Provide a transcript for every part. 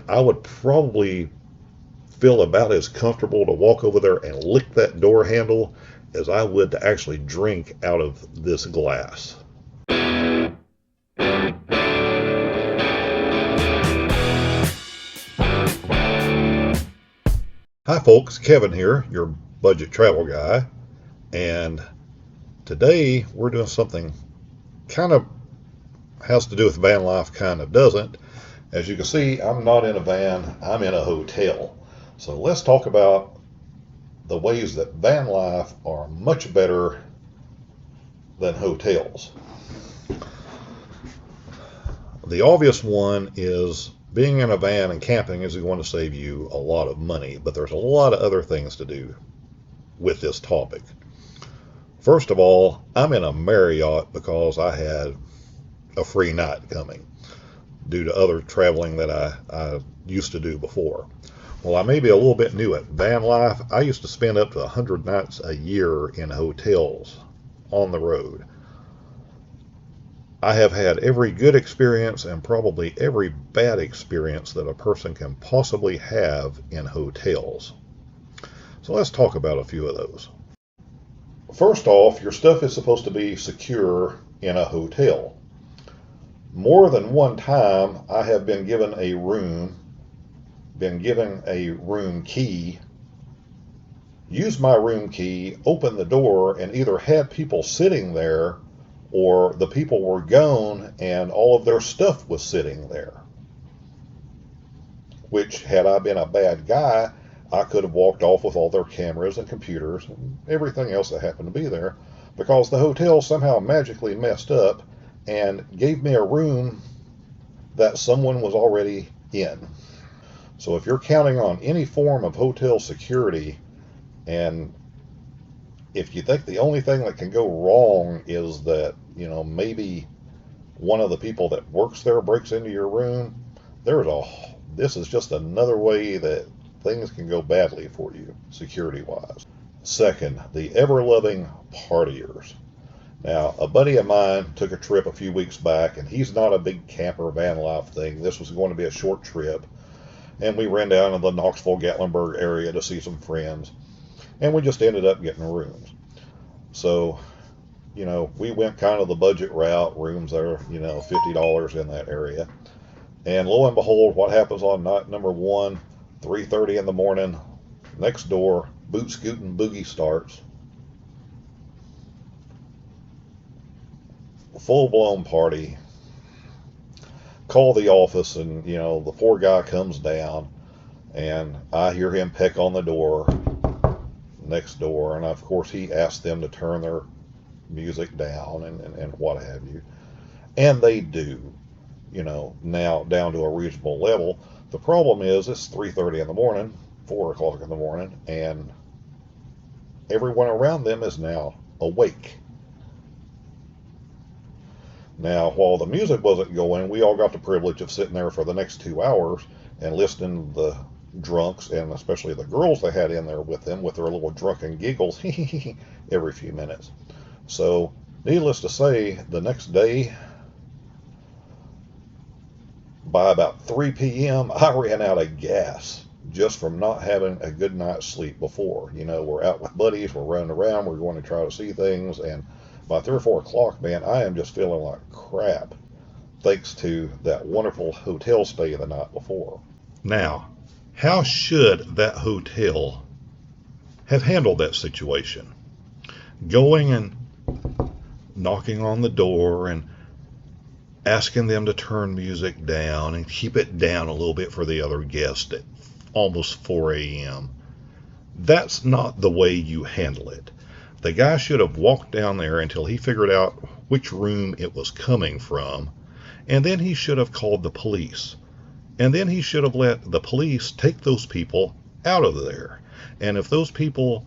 I would probably feel about as comfortable to walk over there and lick that door handle as I would to actually drink out of this glass. Hi, folks. Kevin here, your budget travel guy. And today we're doing something kind of has to do with van life, kind of doesn't. As you can see, I'm not in a van, I'm in a hotel. So let's talk about the ways that van life are much better than hotels. The obvious one is being in a van and camping is going to save you a lot of money, but there's a lot of other things to do with this topic. First of all, I'm in a Marriott because I had a free night coming due to other traveling that I used to do before. Well, I may be a little bit new at van life. I used to spend up to 100 nights a year in hotels on the road. I have had every good experience and probably every bad experience that a person can possibly have in hotels. So let's talk about a few of those. First off, your stuff is supposed to be secure in a hotel. More than one time, I have been given a room key, used my room key, opened the door, and either had people sitting there or the people were gone and all of their stuff was sitting there. Which, had I been a bad guy, I could have walked off with all their cameras and computers and everything else that happened to be there, because the hotel somehow magically messed up and gave me a room that someone was already in. So if you're counting on any form of hotel security, and if you think the only thing that can go wrong is that, maybe one of the people that works there breaks into your room, this is just another way that things can go badly for you, security-wise. Second, the ever-loving partiers. Now, a buddy of mine took a trip a few weeks back, and he's not a big camper van life thing. This was going to be a short trip, and we ran down to the Knoxville-Gatlinburg area to see some friends, and we just ended up getting rooms. So, we went kind of the budget route, rooms that are, $50 in that area. And lo and behold, what happens on night number one, 3:30 in the morning, next door, boot scooting boogie starts. Full-blown party. Call the office, and, the poor guy comes down, and I hear him peck on the door next door, and of course he asks them to turn their music down and what have you. And they do, now down to a reasonable level. The problem is it's 3:30 in the morning, 4 o'clock in the morning, and everyone around them is now awake. Now, while the music wasn't going, we all got the privilege of sitting there for the next 2 hours and listening to the drunks, and especially the girls they had in there with them, with their little drunken giggles every few minutes. So, needless to say, the next day, by about 3 p.m., I ran out of gas just from not having a good night's sleep before. We're out with buddies, we're running around, we're going to try to see things, and by 3 or 4 o'clock, man, I am just feeling like crap, thanks to that wonderful hotel stay the night before. Now, how should that hotel have handled that situation? Going and knocking on the door and asking them to turn music down and keep it down a little bit for the other guests at almost 4 a.m. That's not the way you handle it. The guy should have walked down there until he figured out which room it was coming from, and then he should have called the police. And then he should have let the police take those people out of there. And if those people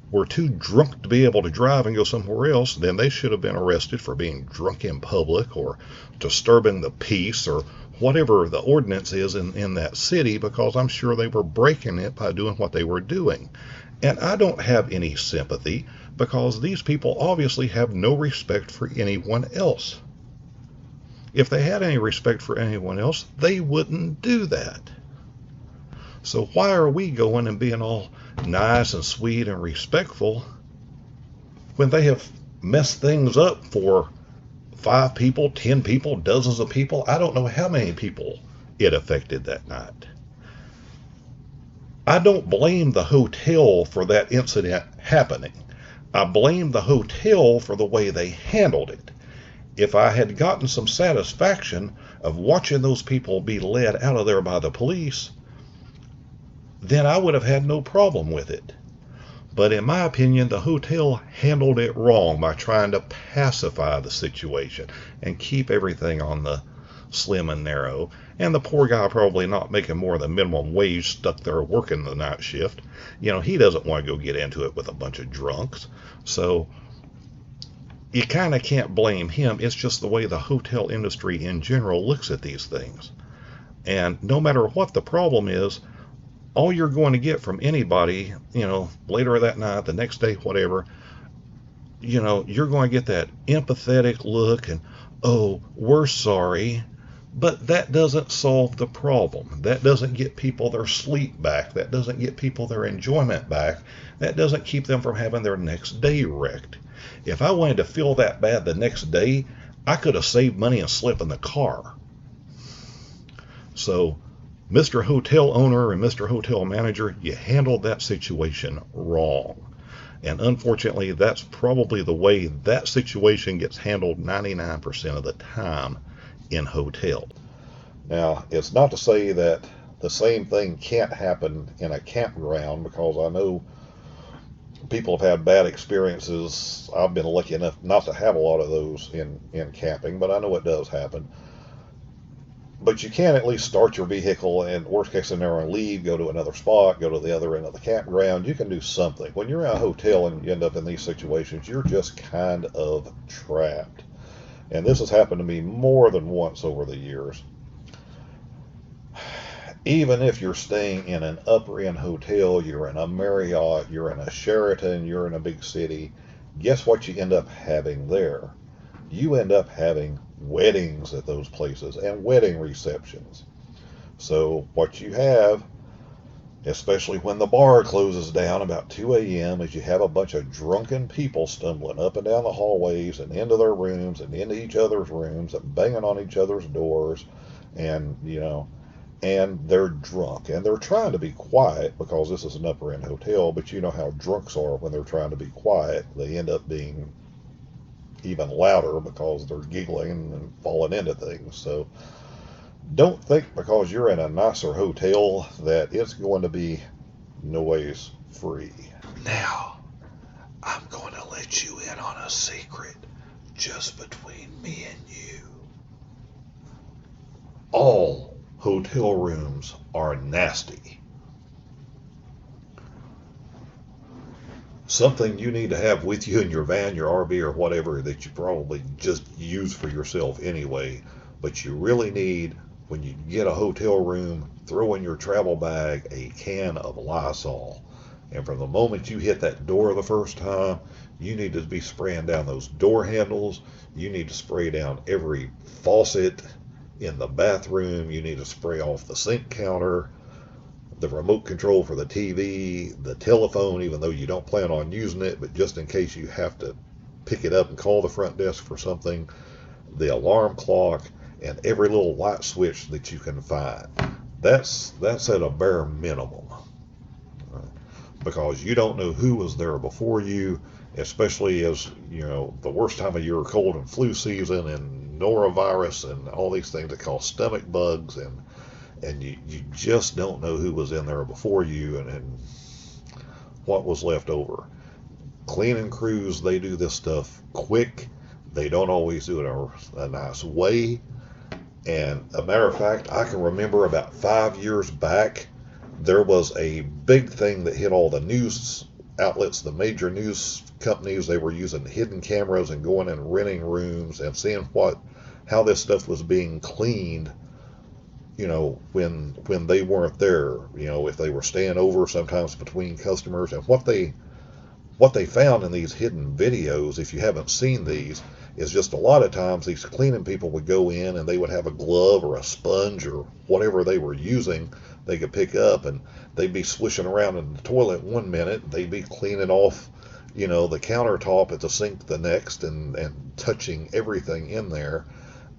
were too drunk to be able to drive and go somewhere else, then they should have been arrested for being drunk in public or disturbing the peace or whatever the ordinance is in that city, because I'm sure they were breaking it by doing what they were doing. And I don't have any sympathy, because these people obviously have no respect for anyone else. If they had any respect for anyone else, they wouldn't do that. So why are we going and being all nice and sweet and respectful when they have messed things up for 5 people, 10 people, dozens of people? I don't know how many people it affected that night. I don't blame the hotel for that incident happening. I blame the hotel for the way they handled it. If I had gotten some satisfaction of watching those people be led out of there by the police, then I would have had no problem with it. But in my opinion, the hotel handled it wrong by trying to pacify the situation and keep everything on the slim and narrow. And the poor guy, probably not making more than minimum wage, stuck there working the night shift. He doesn't want to go get into it with a bunch of drunks. So you kind of can't blame him. It's just the way the hotel industry in general looks at these things. And no matter what the problem is, all you're going to get from anybody, later that night, the next day, whatever, you're going to get that empathetic look and, oh, we're sorry. But that doesn't solve the problem. That doesn't get people their sleep back. That doesn't get people their enjoyment back. That doesn't keep them from having their next day wrecked. If I wanted to feel that bad the next day, I could have saved money and slept in the car. So, Mr. Hotel Owner and Mr. Hotel Manager, you handled that situation wrong. And unfortunately, that's probably the way that situation gets handled 99% of the time in hotels. Now, it's not to say that the same thing can't happen in a campground, because I know people have had bad experiences. I've been lucky enough not to have a lot of those in camping, but I know it does happen. But you can at least start your vehicle and, worst case scenario, leave, go to another spot, go to the other end of the campground. You can do something. When you're in a hotel and you end up in these situations, you're just kind of trapped. And this has happened to me more than once over the years. Even if you're staying in an upper end hotel, you're in a Marriott, you're in a Sheraton, you're in a big city, guess what you end up having there? You end up having weddings at those places and wedding receptions. So what you have, especially when the bar closes down about 2 a.m., is you have a bunch of drunken people stumbling up and down the hallways and into their rooms and into each other's rooms and banging on each other's doors, and and they're drunk and they're trying to be quiet because this is an upper end hotel, but you know how drunks are when they're trying to be quiet. They end up being even louder because they're giggling and falling into things. So don't think because you're in a nicer hotel that it's going to be noise free. Now, I'm going to let you in on a secret just between me and you. All hotel rooms are nasty. Something you need to have with you in your van, your RV, or whatever that you probably just use for yourself anyway, but you really need, when you get a hotel room, throw in your travel bag a can of Lysol. And from the moment you hit that door the first time, you need to be spraying down those door handles. You need to spray down every faucet in the bathroom. You need to spray off the sink counter, the remote control for the TV, the telephone, even though you don't plan on using it, but just in case you have to pick it up and call the front desk for something, the alarm clock, and every little light switch that you can find. That's at a bare minimum, because you don't know who was there before you, especially as the worst time of year, cold and flu season, and norovirus, and all these things that cause stomach bugs, and you just don't know who was in there before you and what was left over. Cleaning crews, they do this stuff quick. They don't always do it in a nice way. And a matter of fact, I can remember about 5 years back, there was a big thing that hit all the news outlets, the major news companies. They were using hidden cameras and going and renting rooms and seeing how this stuff was being cleaned, when they weren't there, if they were staying over sometimes between customers. And what they found in these hidden videos, if you haven't seen these, is just a lot of times these cleaning people would go in and they would have a glove or a sponge or whatever they were using. they could pick up, and they'd be swishing around in the toilet one minute, they'd be cleaning off, the countertop at the sink the next, and touching everything in there.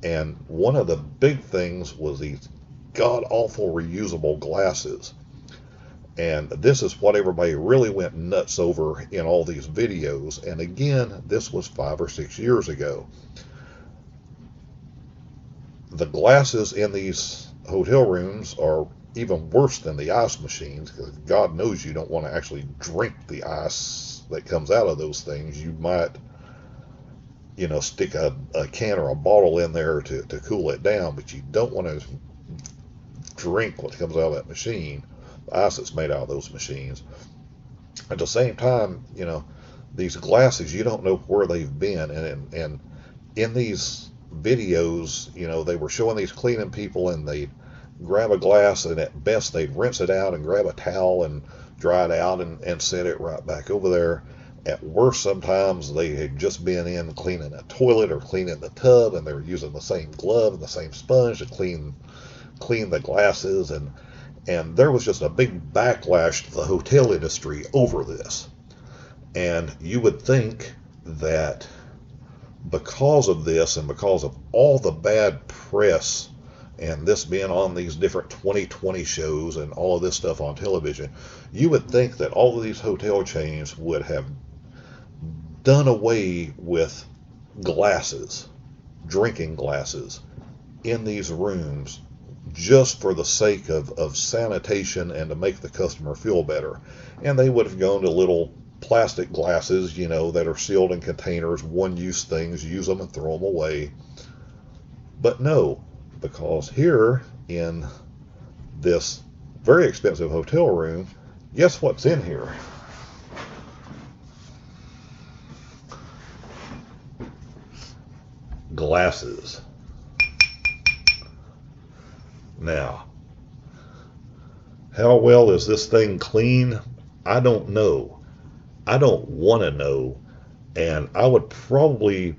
And one of the big things was these god awful reusable glasses. And this is what everybody really went nuts over in all these videos. And again, this was 5 or 6 years ago. The glasses in these hotel rooms are even worse than the ice machines, because God knows you don't want to actually drink the ice that comes out of those things. You might, stick a can or a bottle in there to cool it down, but you don't want to drink what comes out of that machine, the ice that's made out of those machines. At the same time, these glasses, you don't know where they've been. And in these videos, they were showing these cleaning people, and they'd grab a glass, and at best they'd rinse it out and grab a towel and dry it out and set it right back over there. At worst, sometimes they had just been in cleaning a toilet or cleaning the tub, and they were using the same glove and the same sponge to clean the glasses. And there was just a big backlash to the hotel industry over this. And you would think that because of this, and because of all the bad press, and this being on these different 2020 shows and all of this stuff on television, you would think that all of these hotel chains would have done away with glasses, drinking glasses, in these rooms, just for the sake of sanitation and to make the customer feel better. And they would have gone to little plastic glasses, that are sealed in containers, one-use things, use them and throw them away. But no, because here in this very expensive hotel room, guess what's in here? Glasses. Now, how well is this thing clean? I don't know. I don't want to know. And I would probably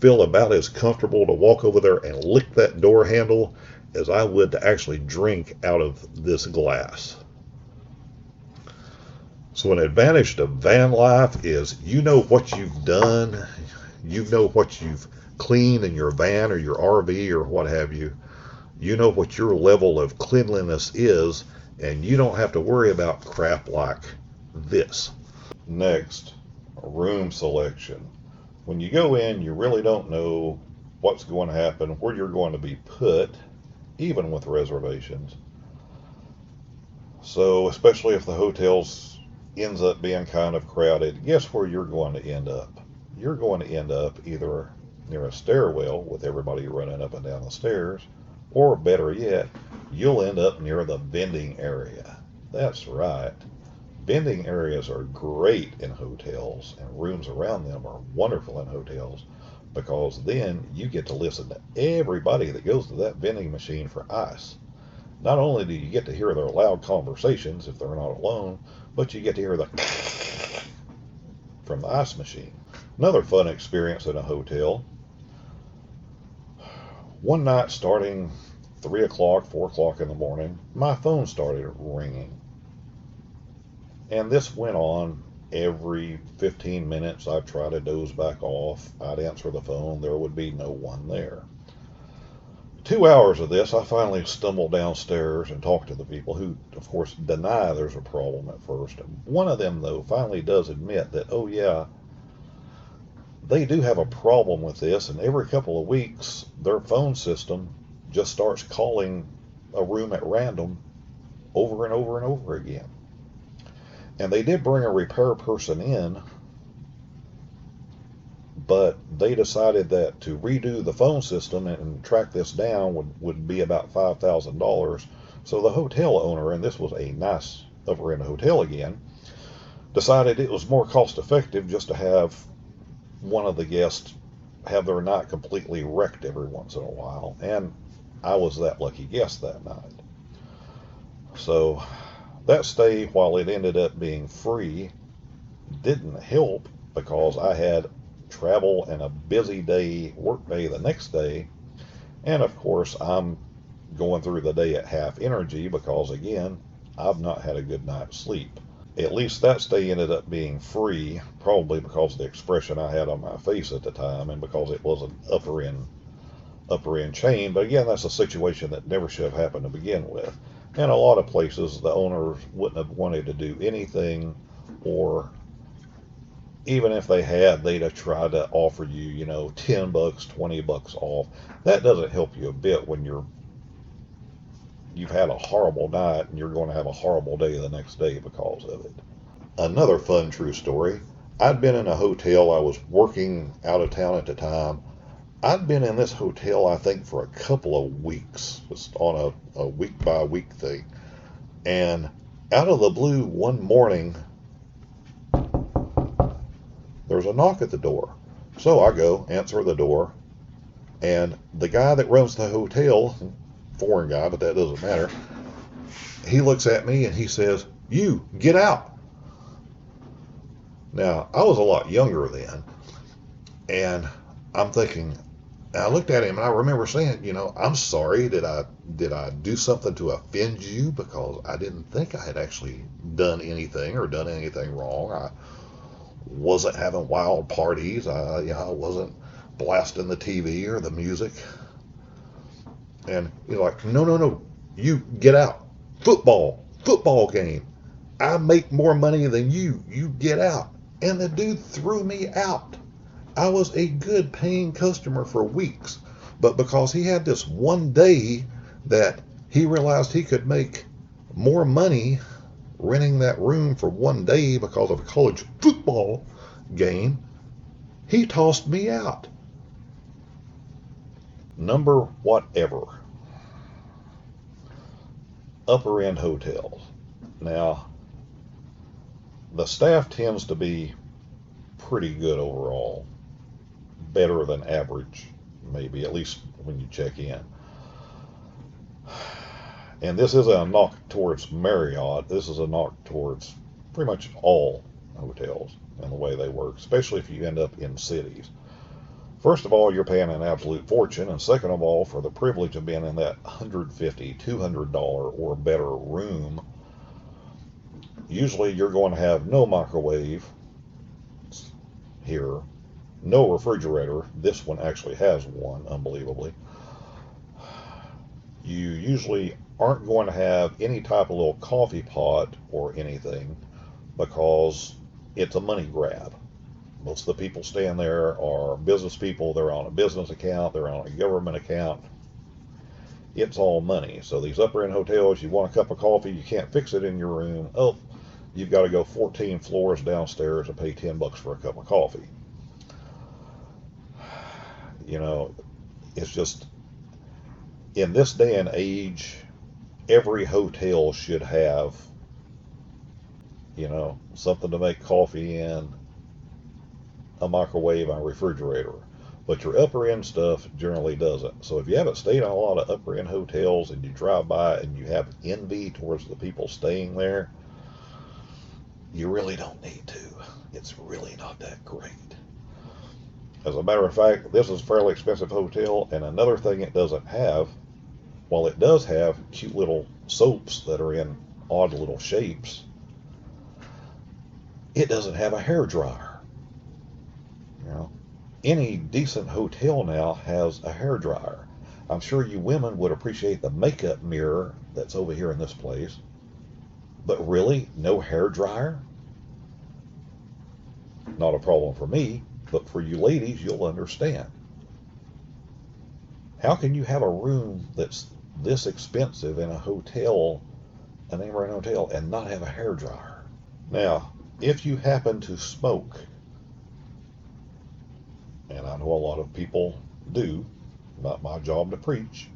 feel about as comfortable to walk over there and lick that door handle as I would to actually drink out of this glass. So an advantage to van life is what you've done, what you've cleaned in your van or your RV or what have you. You know what your level of cleanliness is, and you don't have to worry about crap like this. Next, room selection. When you go in, you really don't know what's going to happen, where you're going to be put, even with reservations. So, especially if the hotels ends up being kind of crowded, guess where you're going to end up? You're going to end up either near a stairwell with everybody running up and down the stairs, or better yet, you'll end up near the vending area. That's right. Vending areas are great in hotels, and rooms around them are wonderful in hotels, because then you get to listen to everybody that goes to that vending machine for ice. Not only do you get to hear their loud conversations if they're not alone, but you get to hear the from the ice machine. Another fun experience in a hotel. One night, starting 3 o'clock, 4 o'clock in the morning, my phone started ringing. And this went on every 15 minutes. I'd try to doze back off. I'd answer the phone. There would be no one there. 2 hours of this, I finally stumbled downstairs and talked to the people who, of course, deny there's a problem at first. One of them, though, finally does admit that, oh yeah, they do have a problem with this, and every couple of weeks, their phone system just starts calling a room at random over and over and over again. And they did bring a repair person in, but they decided that to redo the phone system and track this down would be about $5,000. So the hotel owner, and this was a nice upper-end hotel again, decided it was more cost-effective just to have one of the guests have their night completely wrecked every once in a while. And I was that lucky guest that night. So that stay, while it ended up being free, didn't help, because I had travel and a busy work day the next day. And of course, I'm going through the day at half energy because, again, I've not had a good night's sleep. At least that day ended up being free, probably because of the expression I had on my face at the time and because it was an upper end chain. But again, that's a situation that never should have happened to begin with. And a lot of places, the owners wouldn't have wanted to do anything, or even if they had, they'd have tried to offer you, $10, $20 off. That doesn't help you a bit when you've had a horrible night and you're going to have a horrible day the next day because of it. Another fun true story. I'd been in a hotel. I was working out of town at the time. I'd been in this hotel, I think, for a couple of weeks, just on a week by week thing. And out of the blue, one morning, there's a knock at the door. So I go answer the door, and the guy that runs the hotel, foreign guy, but that doesn't matter, he looks at me and he says, "You, get out." Now, I was a lot younger then, and I'm thinking, I looked at him and I remember saying, "I'm sorry, did I do something to offend you? Because I didn't think I had actually done anything or done anything wrong. I wasn't having wild parties. I wasn't blasting the TV or the music." And he's like, "No, no, no, you get out. Football game. I make more money than you. You get out." And the dude threw me out. I was a good paying customer for weeks, but because he had this one day that he realized he could make more money renting that room for one day because of a college football game, he tossed me out. Number whatever. Upper end hotels. Now, the staff tends to be pretty good overall. Better than average, maybe, at least when you check in. And this is a knock towards Marriott. This is a knock towards pretty much all hotels and the way they work, especially if you end up in cities. First of all, you're paying an absolute fortune, and second of all, for the privilege of being in that $150, $200 or better room, usually you're going to have no microwave here, no refrigerator. This one actually has one, unbelievably. You usually aren't going to have any type of little coffee pot or anything because it's a money grab. Most of the people staying there are business people. They're on a business account. They're on a government account. It's all money. So these upper end hotels, you want a cup of coffee, you can't fix it in your room. Oh, you've got to go 14 floors downstairs and pay $10 for a cup of coffee. It's just, in this day and age, every hotel should have, something to make coffee in, a microwave, and a refrigerator. But your upper end stuff generally doesn't. So if you haven't stayed in a lot of upper end hotels and you drive by and you have envy towards the people staying there, you really don't need to. It's really not that great. As a matter of fact, this is a fairly expensive hotel, and another thing it doesn't have, while it does have cute little soaps that are in odd little shapes, it doesn't have a hair dryer. Any decent hotel now has a hair dryer. I'm sure you women would appreciate the makeup mirror that's over here in this place, but really, no hair dryer? Not a problem for me, but for you ladies, you'll understand. How can you have a room that's this expensive in a hotel, a name brand hotel, and not have a hair dryer? Now, if you happen to smoke, and I know a lot of people do, not my job to preach,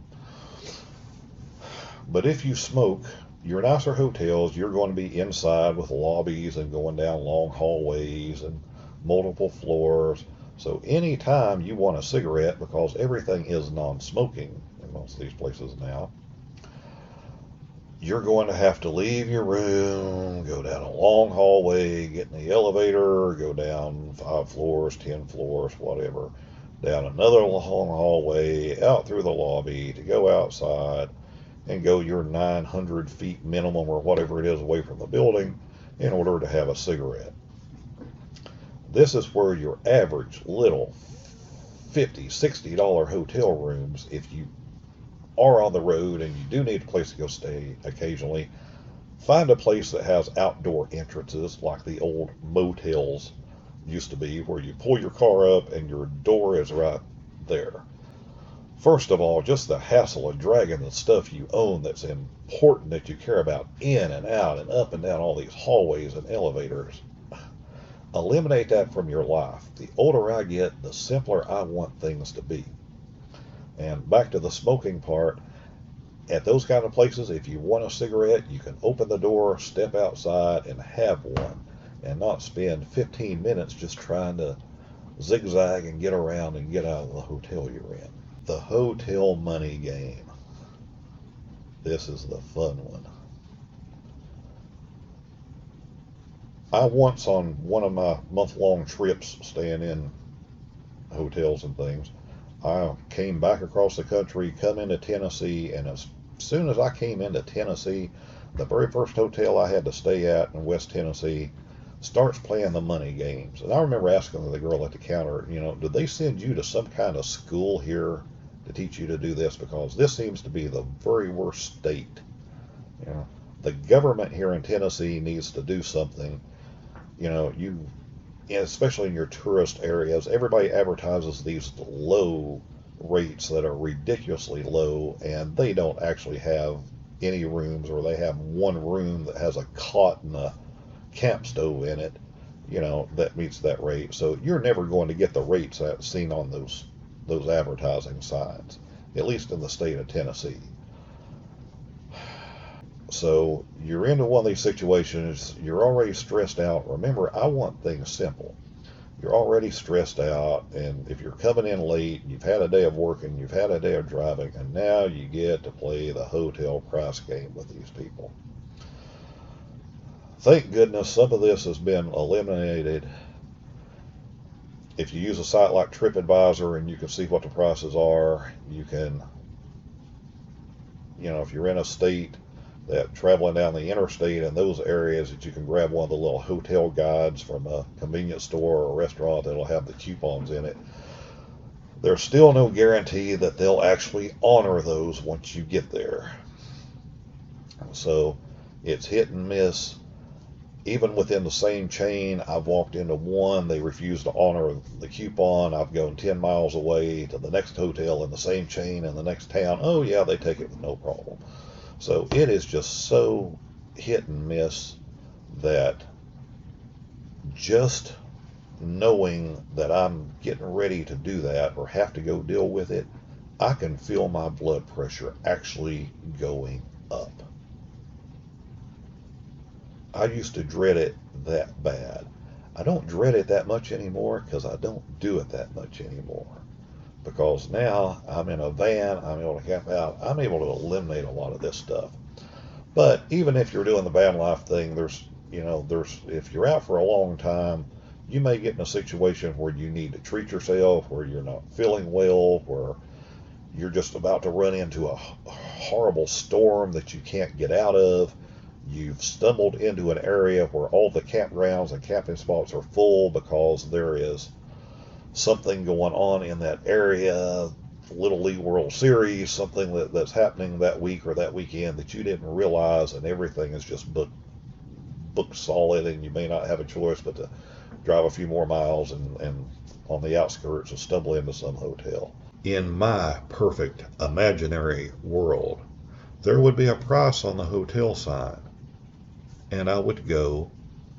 but if you smoke, your nicer hotels, you're going to be inside with lobbies and going down long hallways and multiple floors. So anytime you want a cigarette, because everything is non-smoking in most of these places now, you're going to have to leave your room, go down a long hallway, get in the elevator, go down 5 floors, 10 floors, whatever, down another long hallway, out through the lobby to go outside. and go your 900 feet minimum or whatever it is away from the building in order to have a cigarette. This is where your average little $50, $60 hotel rooms, if you are on the road and you do need a place to go stay occasionally, find a place that has outdoor entrances like the old motels used to be, where you pull your car up and your door is right there. First of all, just the hassle of dragging the stuff you own that's important that you care about in and out and up and down all these hallways and elevators. Eliminate that from your life. The older I get, the simpler I want things to be. And back to the smoking part, at those kind of places, if you want a cigarette, you can open the door, step outside, and have one, and not spend 15 minutes just trying to zigzag and get around and get out of the hotel you're in. The hotel money game. This is the fun one. I once, on one of my month-long trips staying in hotels and things, I came back across the country, come into Tennessee, and as soon as I came into Tennessee, the very first hotel I had to stay at in West Tennessee starts playing the money games. And I remember asking the girl at the counter, did they send you to some kind of school here to teach you to do this? Because this seems to be the very worst state. The government here in Tennessee needs to do something. Especially in your tourist areas, everybody advertises these low rates that are ridiculously low, and they don't actually have any rooms, or they have one room that has a cot and a camp stove in it, that meets that rate. So you're never going to get the rates that's seen on those advertising signs, at least in the state of Tennessee. So you're into one of these situations, you're already stressed out. Remember, I want things simple. You're already stressed out, and if you're coming in late, you've had a day of working, you've had a day of driving, and now you get to play the hotel price game with these people. Thank goodness some of this has been eliminated. If you use a site like TripAdvisor and you can see what the prices are, you can, if you're in a state that traveling down the interstate in those areas, that you can grab one of the little hotel guides from a convenience store or a restaurant that'll have the coupons in it. There's still no guarantee that they'll actually honor those once you get there. So it's hit and miss. Even within the same chain, I've walked into one, they refuse to honor the coupon. I've gone 10 miles away to the next hotel in the same chain in the next town. Oh yeah, they take it with no problem. So it is just so hit and miss that just knowing that I'm getting ready to do that or have to go deal with it, I can feel my blood pressure actually going up. I used to dread it that bad. I don't dread it that much anymore because I don't do it that much anymore. Because now I'm in a van, I'm able to camp out, I'm able to eliminate a lot of this stuff. But even if you're doing the van life thing, there's if you're out for a long time, you may get in a situation where you need to treat yourself, where you're not feeling well, where you're just about to run into a horrible storm that you can't get out of. You've stumbled into an area where all the campgrounds and camping spots are full because there is something going on in that area, Little League World Series, something that's happening that week or that weekend that you didn't realize, and everything is just booked solid, and you may not have a choice but to drive a few more miles and on the outskirts and stumble into some hotel. In my perfect imaginary world, there would be a price on the hotel sign, and I would go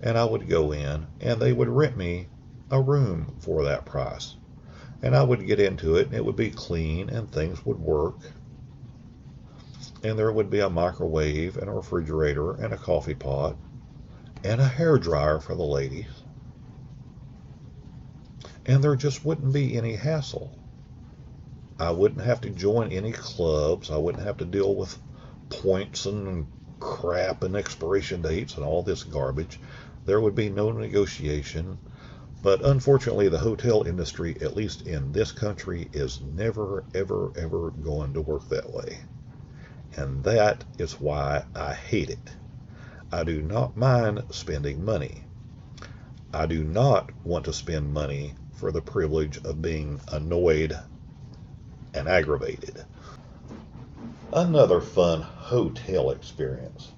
in, and they would rent me a room for that price. And I would get into it, and it would be clean, and things would work. And there would be a microwave, and a refrigerator, and a coffee pot, and a hairdryer for the ladies. And there just wouldn't be any hassle. I wouldn't have to join any clubs. I wouldn't have to deal with points and crap and expiration dates and all this garbage. There would be no negotiation. But unfortunately, the hotel industry, at least in this country, is never, ever, ever going to work that way. And that is why I hate it. I do not mind spending money. I do not want to spend money for the privilege of being annoyed and aggravated. Another fun hotel experience.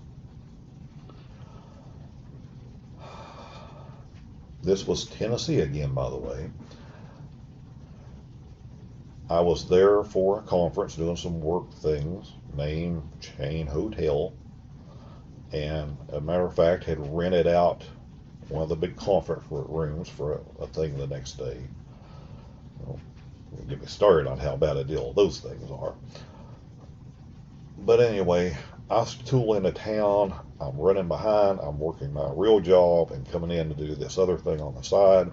This was Tennessee again, by the way. I was there for a conference doing some work things, main chain hotel, and as a matter of fact, had rented out one of the big conference rooms for a thing the next day. Well, get me started on how bad a deal those things are. But anyway, I tool into town. I'm running behind. I'm working my real job and coming in to do this other thing on the side.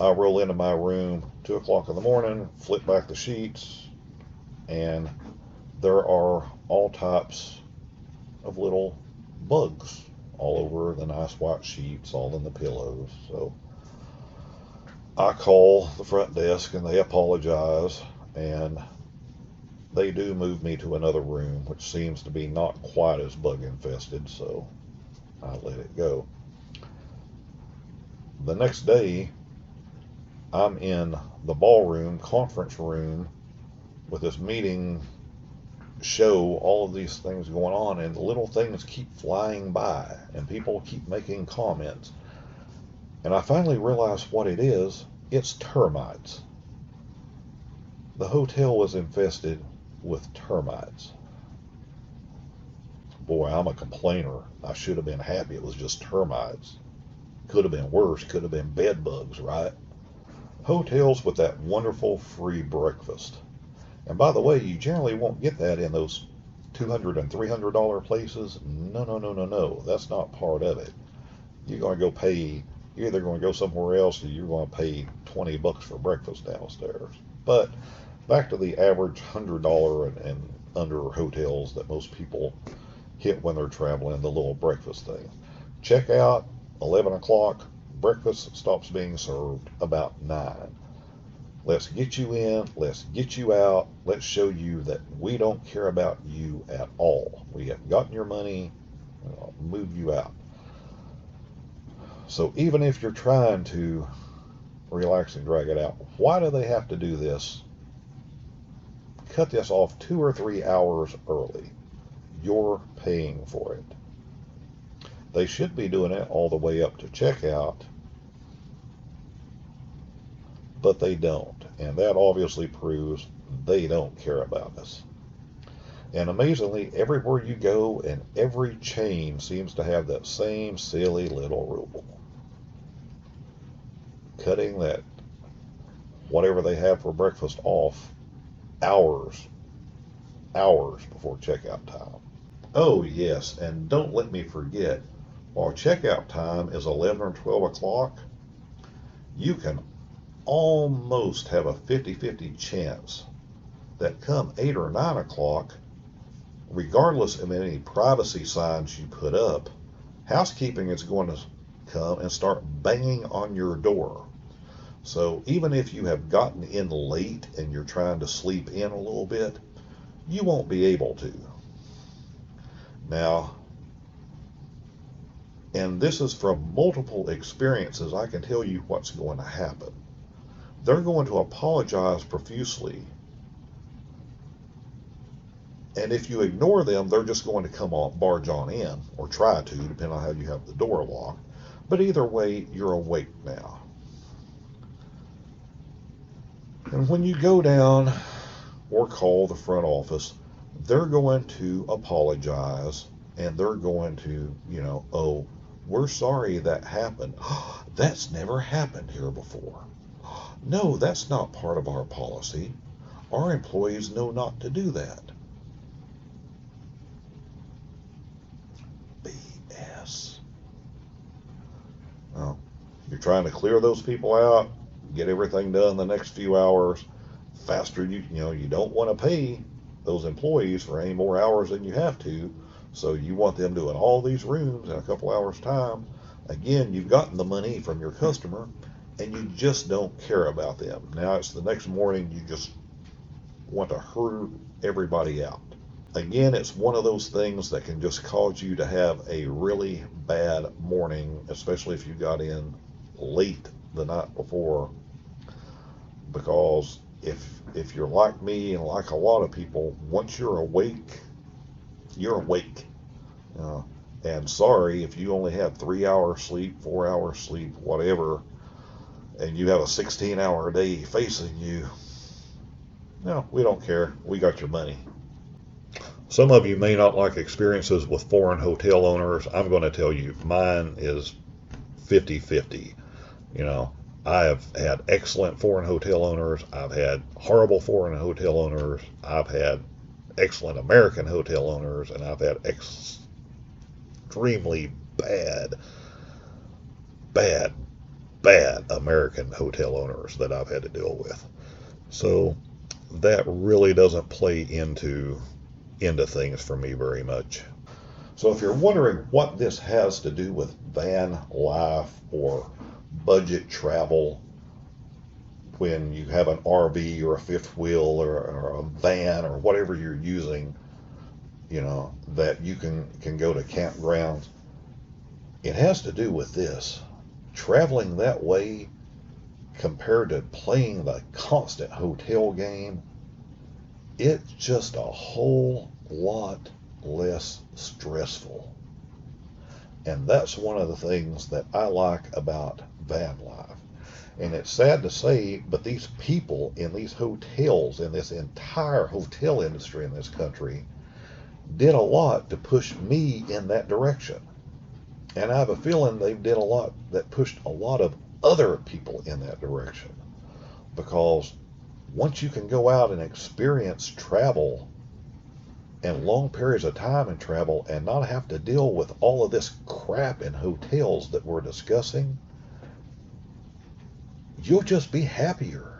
I roll into my room 2 o'clock in the morning, flip back the sheets, and there are all types of little bugs all over the nice white sheets, all in the pillows. So I call the front desk and they apologize, and they do move me to another room, which seems to be not quite as bug infested, so I let it go. The next day, I'm in the ballroom, conference room, with this meeting show, all of these things going on, and little things keep flying by, and people keep making comments. And I finally realized what it is. It's termites. The hotel was infested with termites. Boy, I'm a complainer. I should have been happy it was just termites. Could have been worse. Could have been bed bugs, right? Hotels with that wonderful free breakfast. And by the way, you generally won't get that in those $200 and $300 places. No, no, no, no, no. That's not part of it. You're going to go pay, you're either going to go somewhere else or you're going to pay $20 for breakfast downstairs. But back to the average $100 and under hotels that most people hit when they're traveling, the little breakfast thing. Check out 11 o'clock. Breakfast stops being served about 9. Let's get you in. Let's get you out. Let's show you that we don't care about you at all. We have gotten your money. We'll move you out. So even if you're trying to relax and drag it out, why do they have to do this? Cut this off 2 or 3 hours early. You're paying for it. They should be doing it all the way up to checkout, but they don't. And that obviously proves they don't care about us. And amazingly, everywhere you go and every chain seems to have that same silly little rule. Cutting that whatever they have for breakfast off hours before checkout time. Oh yes, and don't let me forget, while checkout time is 11 or 12 o'clock, you can almost have a 50-50 chance that come 8 or 9 o'clock, regardless of any privacy signs you put up, housekeeping is going to come and start banging on your door. So even if you have gotten in late and you're trying to sleep in a little bit, you won't be able to. Now, and this is from multiple experiences, I can tell you what's going to happen. They're going to apologize profusely. And if you ignore them, they're just going to come on, barge on in, or try to, depending on how you have the door locked. But either way, you're awake now. And when you go down or call the front office, they're going to apologize, and they're going to, oh, we're sorry that happened. That's never happened here before. No, that's not part of our policy. Our employees know not to do that. BS. Well, you're trying to clear those people out, get everything done the next few hours. Faster, you don't want to pay those employees for any more hours than you have to. So you want them doing all these rooms in a couple hours time. Again, you've gotten the money from your customer and you just don't care about them. Now it's the next morning, you just want to herd everybody out. Again, it's one of those things that can just cause you to have a really bad morning, especially if you got in late the night before. Because if you're like me and like a lot of people, once you're awake, you're awake. Uh, and sorry if you only have 3 hours sleep, 4 hours sleep, whatever, and you have a 16-hour day facing you. No, we don't care. We got your money. Some of you may not like experiences with foreign hotel owners. I'm going to tell you, mine is 50-50. You know, I have had excellent foreign hotel owners. I've had horrible foreign hotel owners. I've had excellent American hotel owners, and I've had extremely bad, bad, bad American hotel owners that I've had to deal with. So that really doesn't play into things for me very much. So if you're wondering what this has to do with van life or budget travel, when you have an RV or a fifth wheel or a van or whatever you're using, that you can go to campgrounds, it has to do with this. Traveling that way compared to playing the constant hotel game, it's just a whole lot less stressful. And that's one of the things that I like about van life. And it's sad to say, but these people in these hotels, in this entire hotel industry in this country, did a lot to push me in that direction. And I have a feeling they did a lot that pushed a lot of other people in that direction. Because once you can go out and experience travel and long periods of time in travel and not have to deal with all of this crap in hotels that we're discussing, you'll just be happier.